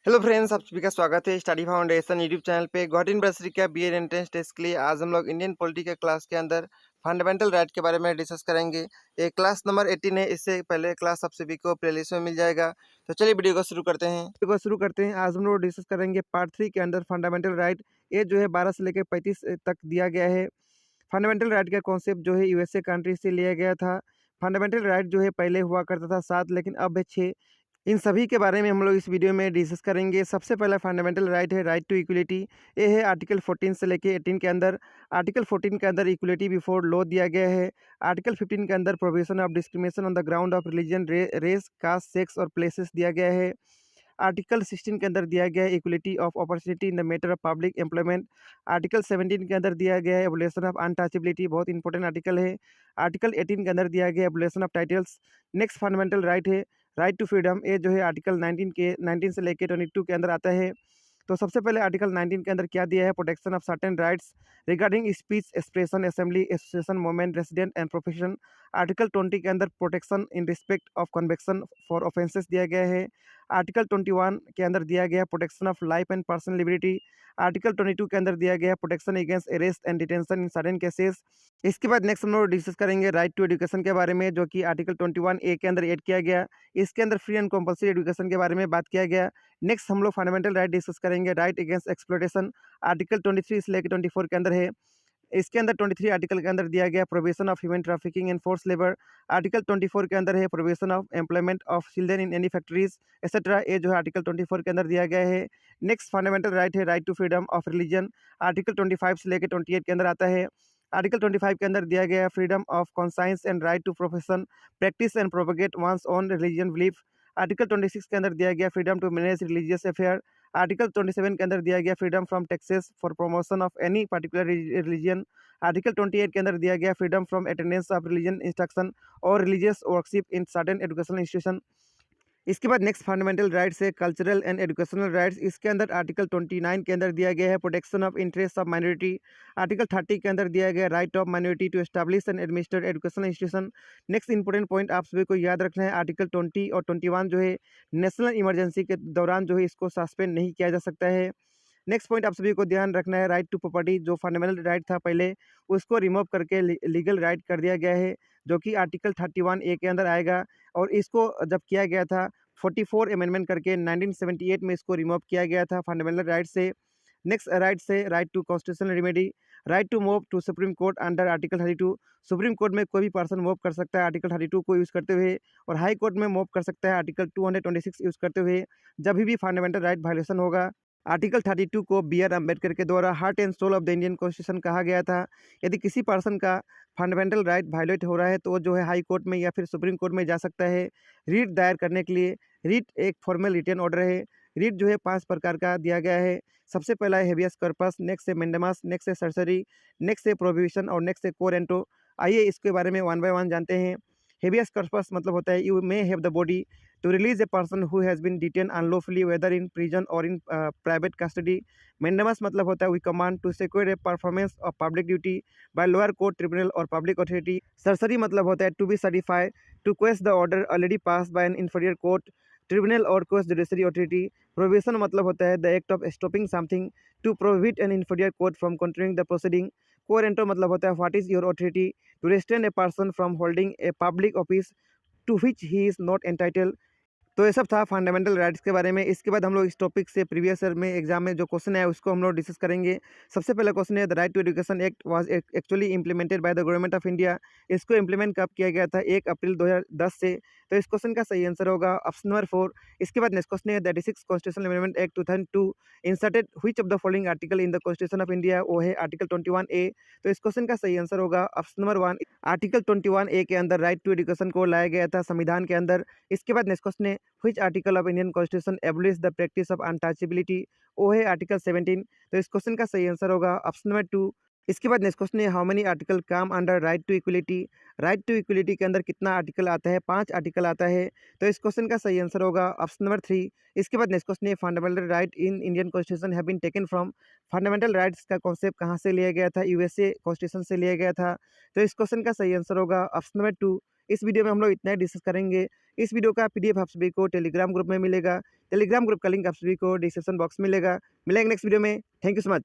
Hello friends, आप सभी का स्वागत है स्टडी फाउंडेशन यूट्यूब चैनल पे। गॉट इन बर्सरी का बीएड एंट्रेंस टेस्ट के लिए आज हम लोग इंडियन पॉलिटी के क्लास के अंदर फंडामेंटल राइट के बारे में डिस्कस करेंगे। ये क्लास नंबर 18 है। इससे पहले क्लास आप सभी को प्लेलिस्ट में मिल जाएगा। तो चलिए वीडियो को शुरू करते हैं। आज हम लोग डिस्कस करेंगे पार्ट 3 के अंदर फंडामेंटल राइट। ये जो है 12 से लेकर 35 तक दिया गया है। फंडामेंटल राइट का कॉन्सेप्ट जो है यूएसए कंट्री से लिया गया था। फंडामेंटल राइट जो है पहले हुआ करता था 7, लेकिन अब है 6। इन सभी के बारे में हम लोग इस वीडियो में डिस्कस करेंगे। सबसे पहला फंडामेंटल राइट है राइट टू इक्वलिटी। ये है आर्टिकल 14 से लेके 18 के अंदर। आर्टिकल 14 के अंदर इक्वलिटी बिफोर लॉ दिया गया है। आर्टिकल 15 के अंदर prohibition of discrimination on the ground of religion, race, caste, sex और प्लेसेस दिया गया है। आर्टिकल 16 के अंदर दिया गया है equality of opportunity in the matter of public employment. Article 17 के अंदर दिया गया है एबोलिशन ऑफ अनटचेबिलिटी, बहुत इंपॉर्टेंट आर्टिकल है। आर्टिकल 18 के अंदर दिया गया है abolition of titles. Next fundamental right है राइट टू फ्रीडम। ये जो है आर्टिकल 19 से लेकर 22 के अंदर आता है। तो सबसे पहले आर्टिकल 19 के अंदर क्या दिया है, protection of certain rights regarding speech, expression, assembly, association, movement, resident and profession. Article 20 के अंदर protection in respect of convection for offences दिया गया है। आर्टिकल 21 के अंदर दिया गया protection of life and personal liberty. Article 22 के अंदर दिया गया protection against arrest and detention in certain cases. इसके बाद नेक्स्ट हम लोग डिस्कस करेंगे राइट टू एजुकेशन के बारे में, जो कि आर्टिकल 21A के अंदर ऐड किया गया। इसके अंदर फ्री एंड कंपल्सरी एजुकेशन के बारे में बात किया गया। नेक्स्ट हम लोग फंडामेंटल राइट डिस्कस करेंगे राइट अगेंस्ट एक्सप्लॉयटेशन। आर्टिकल 23 से लेकर 24 के अंदर है। इसके अंदर 23 आर्टिकल के अंदर दिया गया prohibition of human trafficking and force labour. Article 24 के अंदर है prohibition of employment of children in any factories etcetera. ये जो है आर्टिकल 24 के अंदर दिया गया है। नेक्स्ट फंडामेंटल राइट है right to freedom of religion. Article 25 से लेकर 28 के अंदर आता है। आर्टिकल 25 के अंदर दिया गया है freedom of conscience and right to profession, practice and propagate one's own religion belief. Article 26 के अंदर दिया गया freedom to manage religious affair. Article 27 के अंदर दिया गया freedom from taxes for promotion of any particular religion. Article 28 के अंदर दिया गया freedom from attendance of religion instruction और religious worship in certain educational institution. इसके बाद नेक्स्ट फंडामेंटल राइट्स है कल्चरल एंड एजुकेशनल राइट्स। इसके अंदर आर्टिकल 29 के अंदर दिया गया है protection of interest of minority. Article 30 के अंदर दिया गया right of minority to establish and administer educational institution. Next important point आप सभी को याद रखना है, आर्टिकल 20 और 21 जो है नेशनल इमरजेंसी के दौरान जो है इसको सस्पेंड नहीं किया जा सकता है। नेक्स्ट पॉइंट आप सभी को ध्यान रखना है राइट टू प्रॉपर्टी, जो फंडामेंटल राइट था पहले उसको रिमूव करके लीगल राइट कर दिया गया है, जो कि आर्टिकल 31A के अंदर आएगा। और इसको जब किया गया था 44 अमेंडमेंट करके 1978 में इसको रिमूव किया गया था फंडामेंटल राइट से। नेक्स्ट राइट से right to constitutional remedy, right to move to Supreme Court under article 32। Supreme Court में कोई भी पर्सन मूव कर सकता है आर्टिकल 32 को यूज़ करते हुए, और हाई कोर्ट में मूव कर सकता है आर्टिकल 226 यूज़ करते हुए जब भी फंडामेंटल राइट वायलेशन होगा। आर्टिकल 32 को B.R. अम्बेडकर के द्वारा heart and soul of the Indian constitution कहा गया था। यदि किसी पर्सन का फंडामेंटल राइट वायलेट हो रहा है तो वो जो है हाई कोर्ट में या फिर सुप्रीम कोर्ट में जा सकता है रीट दायर करने के लिए। रीट एक फॉर्मल रिटन ऑर्डर है। रीट जो है 5 प्रकार का दिया गया है। सबसे पहला है हेबियस कॉर्पस, नेक्स्ट है मेंडामस, नेक्स्ट है सर्सरी, नेक्स्ट है प्रोहिबिशन और नेक्स्ट है कोरेंटो। आइए इसके बारे में वन बाय वन जानते हैं। हेबियस कॉर्पस मतलब होता है you may have the body to release a person who has been detained unlawfully whether in prison or in private custody. Mandamus मतलब होता है we command to secure a performance of public duty by lower court, tribunal or public authority. Sorcery मतलब होता है to be certified to quash the order already passed by an inferior court, tribunal or quash judiciary authority. Prohibition मतलब होता है the act of stopping something to prohibit an inferior court from continuing the proceeding. Coerento मतलब होता है what is your authority to restrain a person from holding a public office to which he is not entitled. तो ये सब था fundamental rights के बारे में। इसके बाद हम लोग इस टॉपिक से प्रीवियस ईयर में एग्जाम में जो क्वेश्चन है उसको हम लोग डिस्कस करेंगे। सबसे पहला क्वेश्चन है the right to education act was actually implemented by the government of India. इसको इम्प्लीमेंट कब किया गया था? 1 अप्रैल 2010 से। तो इस क्वेश्चन का सही आंसर होगा ऑप्शन नंबर 4। इसके बाद नेक्स्ट क्वेश्चन है 36 constitutional amendment act 2002 inserted which of the following article in the constitution of India. वो है आर्टिकल 21A। तो इस क्वेश्चन का सही आंसर होगा ऑप्शन नंबर 1। आर्टिकल 21A के अंदर राइट टू एजुकेशन को लाया गया था संविधान के अंदर। इसके बाद नेक्स्ट क्वेश्चन है which article of Indian constitution abolish the practice of untouchability. वो है आर्टिकल 17। तो इस क्वेश्चन का सही आंसर होगा ऑप्शन नंबर 2। इसके बाद नेक्स्ट क्वेश्चन है how many article come under right to equality. Right to equality के अंदर कितना आर्टिकल आता है? 5 आर्टिकल आता है। तो इस क्वेश्चन का सही आंसर होगा ऑप्शन नंबर 3। इसके बाद नेक्स्ट क्वेश्चन है fundamental right in Indian constitution have been taken from. Fundamental rights का कॉन्सेप्ट कहाँ से लिया गया था? यूएसए कॉन्स्टिट्यूशन से लिया गया था। तो इस क्वेश्चन का सही आंसर होगा ऑप्शन नंबर 2। इस वीडियो में हम लोग इतना ही डिस्कस करेंगे। इस वीडियो का पीडीएफ आप सभी को टेलीग्राम ग्रुप में मिलेगा। टेलीग्राम ग्रुप का लिंक आप सभी को डिस्क्रिप्शन बॉक्स में मिलेगा। मिलेंगे नेक्स्ट वीडियो में। Thank you so much.